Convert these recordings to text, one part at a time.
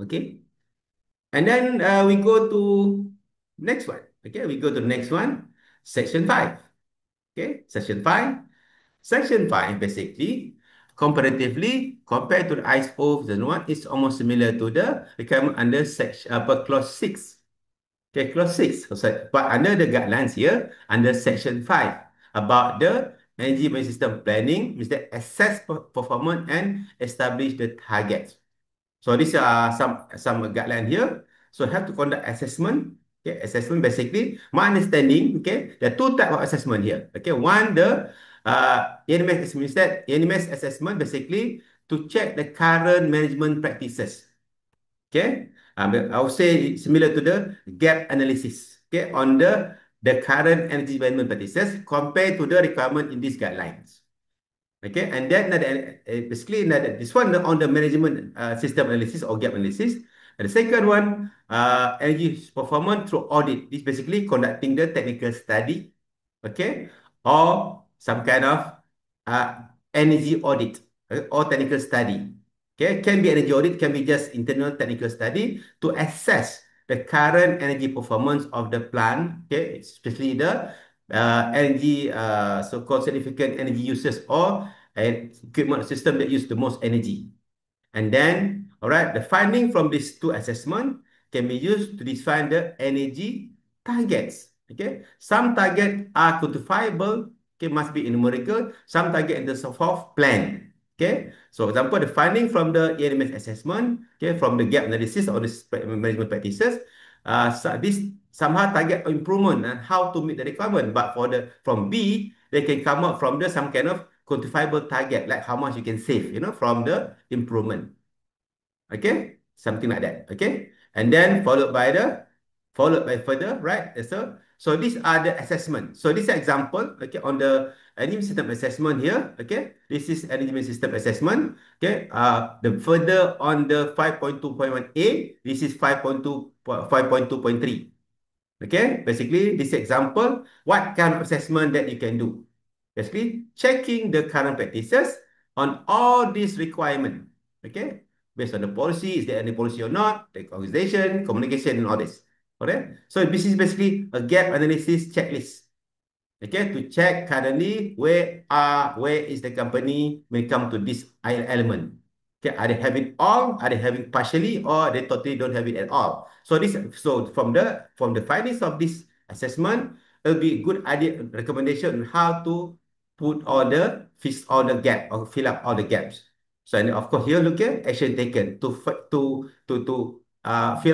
Okay. And then we go to next one. Okay, we go to the next one, section 5. Okay, section 5. Section 5 basically, comparatively, compared to the ISO version 1, is almost similar to the requirement under section clause 6. Okay, clause 6. But under the guidelines here, under section 5, about the energy management system planning, means that assess performance and establish the targets. So these are some guideline here. So have to conduct assessment. Okay, assessment basically, my understanding, okay, there are two type of assessment here. Okay, one, the ENMS assessment, ENMS assessment basically to check the current management practices. Okay, I would say similar to the gap analysis. Okay, on the current energy management practices compared to the requirement in these guidelines. Okay, and then basically this one on the management system analysis or gap analysis. And the second one, energy performance through audit. This basically conducting the technical study, okay, or some kind of uh, energy audit or technical study. Okay, can be energy audit, can be just internal technical study to assess the current energy performance of the plant, okay, especially the energy, so-called significant energy uses or equipment system that use the most energy. And then, all right, the finding from these two assessments can be used to define the energy targets. Okay, some targets are quantifiable. Okay, must be numerical. Some target in the soft plan. Okay, so example, the finding from the ENMS assessment. Okay, from the gap analysis or the management practices. So this somehow target improvement and how to meet the requirement. But for the from B, they can come up from the some kind of quantifiable target, like how much you can save, from the improvement. Okay, something like that. Okay, and then followed by further, right? So these are the assessment. So this example, okay, on the energy system assessment here. Okay, this is energy system assessment. Okay, the further on the 5.2.1a, this is 5.2.3. Okay, basically this example, what kind of assessment that you can do? Basically, checking the current practices on all these requirements. Okay, based on the policy, is there any policy or not, the organization, communication, and all this. Okay, so this is basically a gap analysis checklist. Okay, to check currently where is the company when it come to this element. Okay, are they having all? Are they having partially, or they totally don't have it at all? So from the findings of this assessment, it'll be a good idea recommendation on how to put all the fix all the gap or fill up all the gaps. So and of course here look at action taken to fill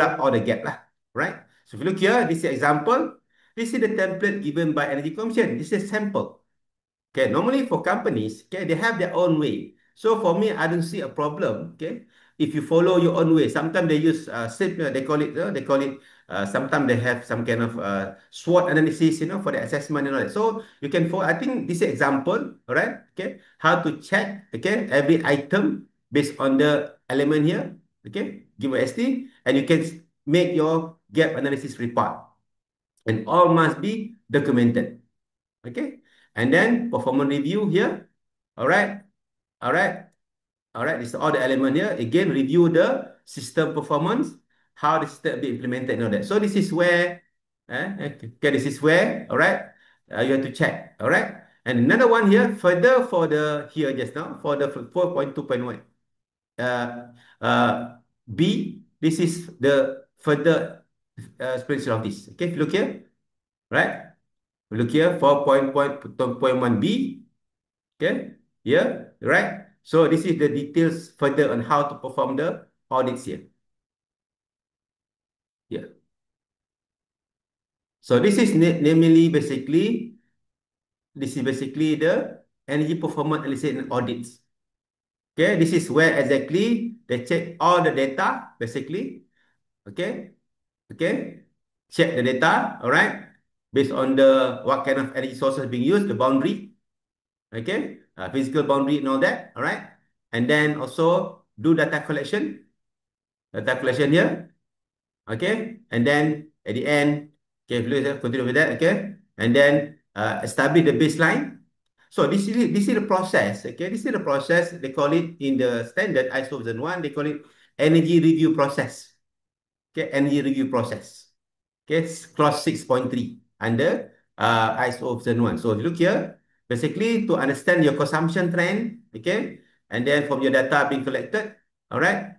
up all the gap lah, right? So if you look here, this is example. This is the template given by Energy Commission. This is sample. Okay, normally for companies, okay, they have their own way. So for me, I don't see a problem. Okay, if you follow your own way, sometimes they use they call it, sometimes they have some kind of SWOT analysis, for the assessment and all that. So you can follow. I think this is example, all right? Okay, how to check, okay, every item based on the element here. Okay, give a ST, and you can make your gap analysis report, and all must be documented. Okay, and then performance review here. All right, all right, all right. This is all the element here. Again, review the system performance, how the system be implemented and all that. So this is where, okay, this is where, all right, you have to check. All right, and another one here, further for the here just now for the 4.2.1 uh, B. This is the further explanation of this. Okay, if you look here, right? Look here, 4.1.1b. Okay, here, right? So this is the details further on how to perform the audits here. Yeah. So this is namely this is basically the energy performance analysis and audits. Okay, this is where exactly they check all the data, basically. Okay, okay, check the data, all right, based on the what kind of energy sources being used, the boundary. Okay, physical boundary and all that, all right, and then also do data collection here, okay, and then at the end, okay, please continue with that, okay, and then establish the baseline. So this is the process, okay, this is the process. They call it in the standard ISO version 1, they call it energy review process. Okay, energy review process. Okay, clause 6.3 under ISO version 1. So look here, basically to understand your consumption trend, okay, and then from your data being collected, all right,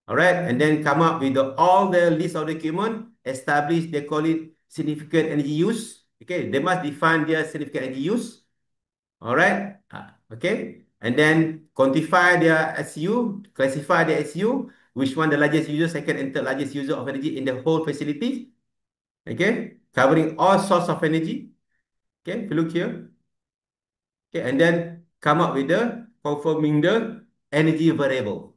and then come up with all the list of the equipment, establish, they call it significant energy use, okay, they must define their significant energy use, all right, okay, and then quantify their SU, classify their SU, which one the largest user, second and third largest user of energy in the whole facility, okay, covering all source of energy. Okay, if you look here, okay, and then come up with the confirming the energy variable.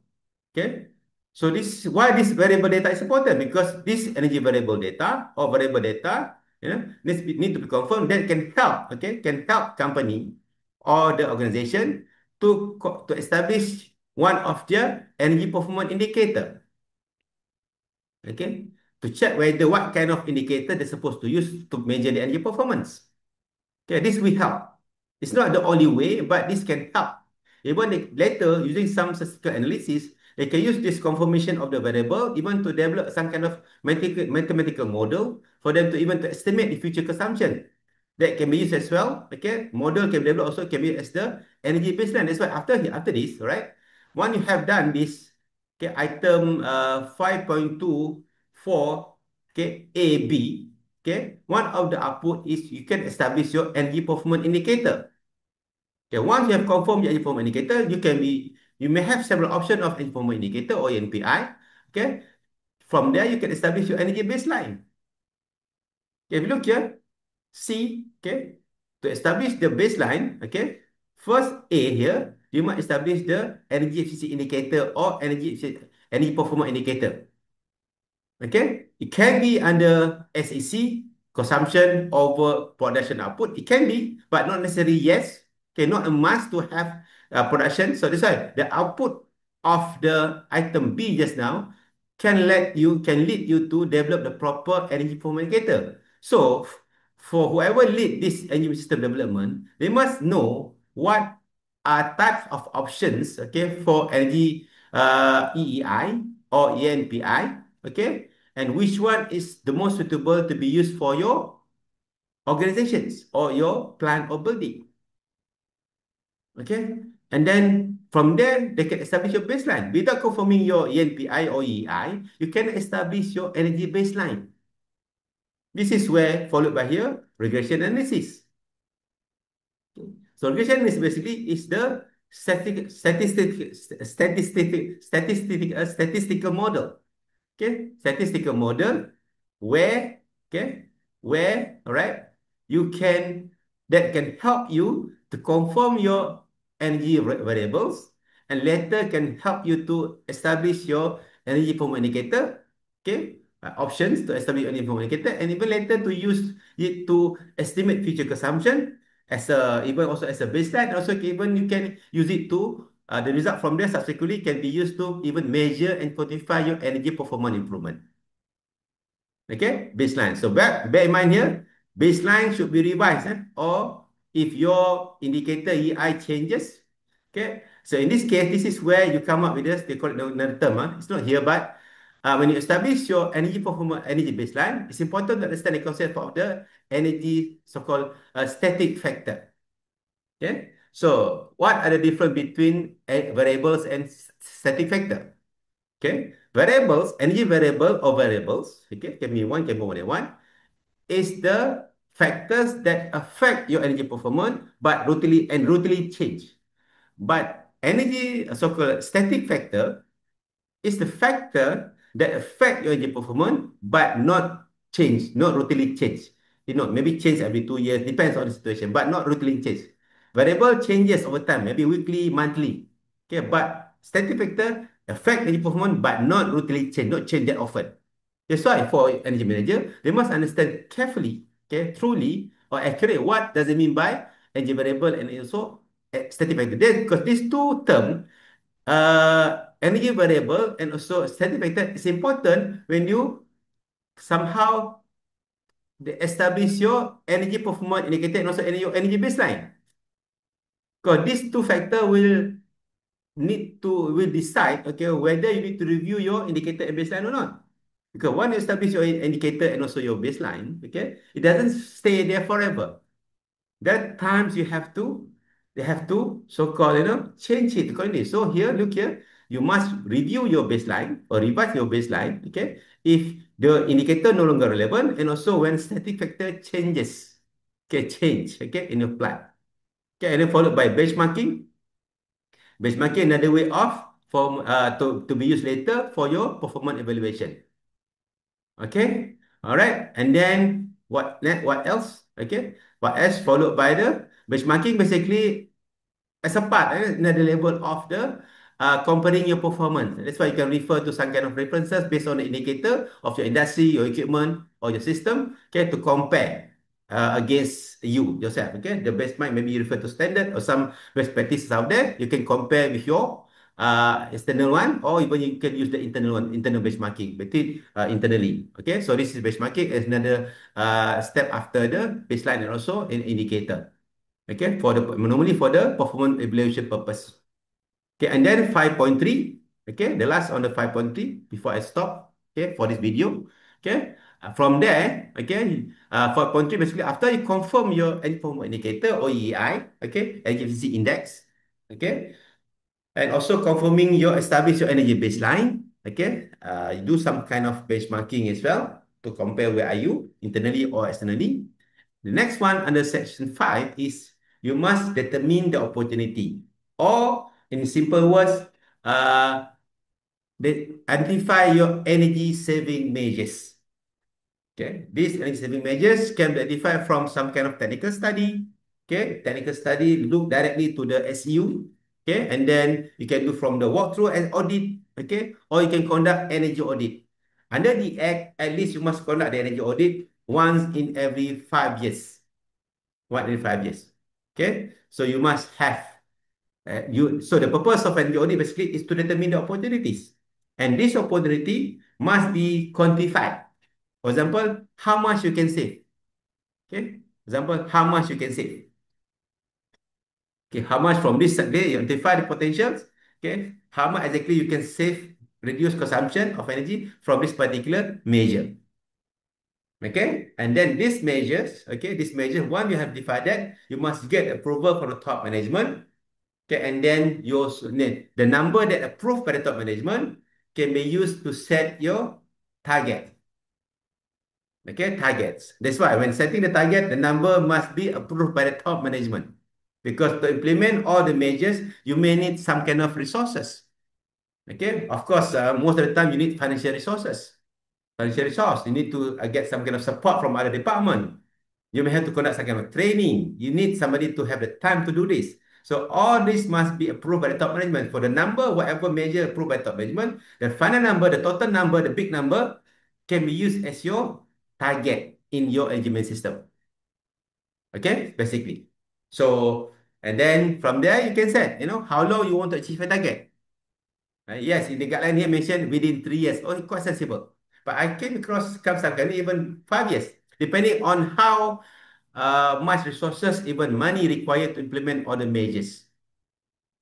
Okay, so this why this variable data is important, because this energy variable data or variable data, need to be confirmed, that can help, okay, can help company or the organization to establish one of their energy performance indicator. Okay, to check whether what kind of indicator they're supposed to use to measure the energy performance. Okay, this will help. It's not the only way, but this can help. Even later, using some statistical analysis, they can use this confirmation of the variable even to develop some kind of mathematical model for them to even to estimate the future consumption. That can be used as well. Okay, model can be developed also can be used as the energy baseline. That's why after this, right? Once you have done this, okay, item 5.24, okay, A, B. Okay, one of the output is you can establish your energy performance indicator. Okay, once you have confirmed your energy performance indicator, you may have several options of energy performance indicator or NPI. Okay, from there you can establish your energy baseline. Okay, if you look here, C, okay, to establish the baseline, okay, first A here, you must establish the energy efficiency indicator or energy performance indicator. Okay, it can be under SEC, consumption over production output. It can be, but not necessarily yes. Okay, not a must to have production. So that's why the output of the item B just now can lead you to develop the proper energy performance indicator. So for whoever lead this energy system development, they must know what are types of options, okay, for energy EEI or ENPI, okay, and which one is the most suitable to be used for your organizations or your plant or building, okay, and then from there they can establish your baseline without confirming your ENPI or EEI. You can establish your energy baseline. This is where followed by here regression analysis. So regression is basically is the statistical model. Okay, statistical model where, okay, where, all right, you can, that can help you to confirm your energy variables, and later can help you to establish your energy performance indicator, okay, options to establish your energy performance indicator, and even later to use it to estimate future consumption as a, even also as a baseline. Also, even you can use it to the result from there subsequently can be used to even measure and quantify your energy performance improvement. Okay, baseline. So bear in mind here, baseline should be revised, or if your indicator EI changes. Okay, so in this case, this is where you come up with this, they call it another term. It's not here, but when you establish your energy performance, energy baseline, it's important to understand the concept of the energy so-called static factor. Okay, so what are the difference between variables and static factor? Okay, variables, energy variable or variables, okay, can be one, can be more than one, is the factors that affect your energy performance but routinely change. But energy, so-called static factor, is the factor that affect your energy performance but not change, not routinely change. Maybe change every 2 years, depends on the situation, but not routinely change. Variable changes over time, maybe weekly, monthly. Okay, but static factor affect energy performance but not routinely change, not change that often. That's why for energy manager, they must understand carefully, okay, truly or accurate what does it mean by energy variable and also static factor. Because these two terms, energy variable and also static factor, is important when you somehow establish your energy performance indicator and also your energy baseline. Because these two factors will will decide, okay, whether you need to review your indicator and baseline or not. Because once you establish your indicator and also your baseline, okay, it doesn't stay there forever. That times they have to so-called, change it accordingly. So here, look here, you must review your baseline or revise your baseline, okay, if the indicator no longer relevant and also when static factor changes, okay, change, okay, in your plan. Okay, and then followed by benchmarking. Benchmarking another way of to be used later for your performance evaluation. Okay, all right, and then what else? Okay, what else followed by the benchmarking? Basically, as a part, another level of the comparing your performance. That's why you can refer to some kind of references based on the indicator of your industry, your equipment, or your system, okay, to compare against you yourself. Okay, the best might maybe you refer to standard or some best practices out there. You can compare with your external one, or even you can use the internal one, internal benchmarking between internally. Okay, so this is benchmarking as another step after the baseline and also an indicator. Okay, for the normally for the performance evaluation purpose. Okay, and then 5.3. Okay, the last on the 5.3 before I stop. Okay, for this video. Okay, from there, okay, 5.3 basically after you confirm your energy performance indicator or EEI, okay, energy efficiency index, okay, and also confirming your establish your energy baseline. Okay, you do some kind of benchmarking as well to compare where are you internally or externally. The next one under section 5 is you must determine the opportunity. Or in simple words, identify your energy saving measures. Okay, these energy saving measures can be identified from some kind of technical study. Okay, technical study look directly to the SEU. Okay, and then you can do from the walkthrough and audit. Okay, or you can conduct energy audit. Under the Act, at least you must conduct the energy audit once in every 5 years. 1 in 5 years. Okay, so you must have so the purpose of an audit basically is to determine the opportunities, and this opportunity must be quantified. For example, how much you can save. Okay, example, how much you can save. Okay, how much from this day you identify the potentials. Okay, how much exactly you can save, reduce consumption of energy from this particular measure. Okay, and then these measures, okay, this measure, once you have decided, you must get approval from the top management. Okay, and then the number that approved by the top management can be used to set your target. Okay, targets. That's why when setting the target, the number must be approved by the top management. Because to implement all the measures, you may need some kind of resources. Okay, of course, most of the time you need financial resources. Financial resource, you need to get some kind of support from other department. You may have to conduct some kind of training. You need somebody to have the time to do this. So all this must be approved by the top management. For the number, whatever measure approved by top management, the final number, the total number, the big number can be used as your target in your engagement system. Okay, basically. So, and then from there you can set, how long you want to achieve a target. Yes, in the guideline here mentioned within 3 years. Oh, quite sensible. But I came across sometimes even 5 years, depending on how much resources, even money required to implement all the measures.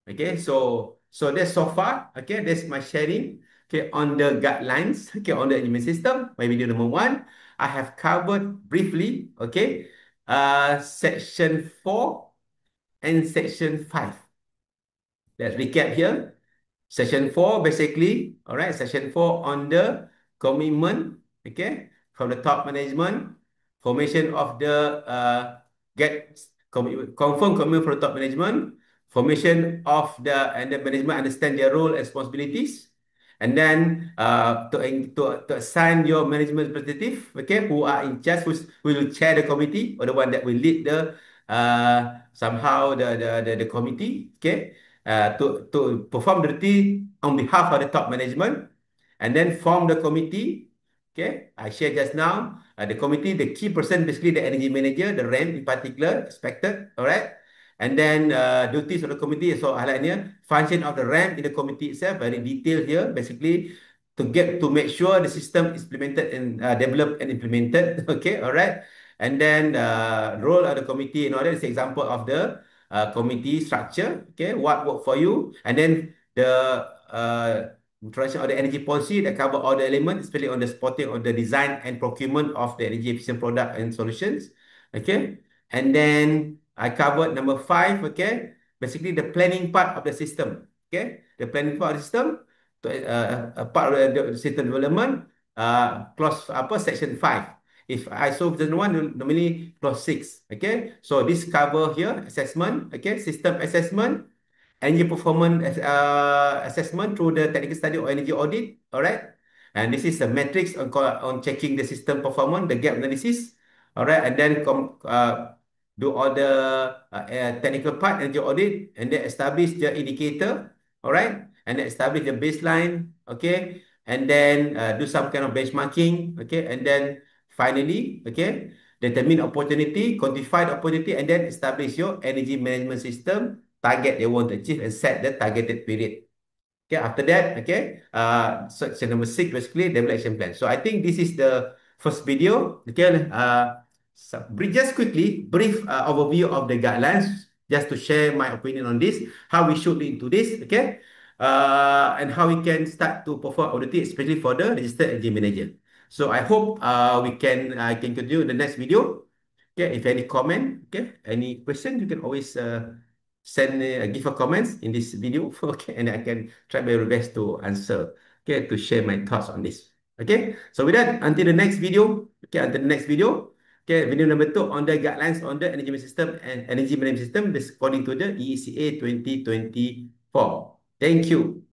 Okay, so that's so far. Okay, that's my sharing. Okay, on the guidelines. Okay, on the engagement system, my video number 1, I have covered briefly. Okay, section 4 and section 5. Let's recap here. Section 4, basically, all right, Section 4 on the commitment, okay, from the top management, formation of the confirm commitment from the top management, formation of and the management understand their role and responsibilities, and then to assign your management representative, okay, who are in charge, who will chair the committee or the one that will lead the somehow the committee, okay, to perform the duty on behalf of the top management, and then form the committee. Okay, I shared just now the committee, the key person, basically the energy manager, the RAM in particular, expected. All right, and then duties of the committee. So highlight here, function of the RAM in the committee itself, very detailed here, basically to make sure the system is implemented and developed and implemented. Okay, all right, and then role of the committee in order is example of the committee structure. Okay, what work for you, and then the introduction of the energy policy that cover all the elements, especially on the supporting of the design and procurement of the energy efficient product and solutions. Okay. And then I covered number five, okay, basically the planning part of the system. Okay. The planning part of the system, a part of the system development, clause apa, section 5. If ISO version 1, normally clause 6. Okay. So this cover here, assessment, okay, system assessment, energy performance assessment through the technical study or energy audit. All right. And this is a matrix on checking the system performance, the gap analysis. All right. And then do all the technical part, energy audit, and then establish the indicator. All right. And then establish the baseline. Okay. And then do some kind of benchmarking. Okay. And then finally, okay, determine opportunity, quantify the opportunity, and then establish your energy management system target they want to achieve and set the targeted period. Okay, after that, okay, section number six, basically, develop action plan. So I think this is the first video. Okay, just quickly, brief overview of the guidelines, just to share my opinion on this, how we should lead into this, okay, and how we can start to perform audit, especially for the registered energy manager. So I hope I can continue in the next video. Okay, if any comment, okay, any question, you can always give a comments in this video, okay, and I can try my best to answer, okay, to share my thoughts on this. Okay, so with that, until the next video, okay, video number two on the guidelines on the energy management system and energy management system, this according to the EECA 2024. Thank you.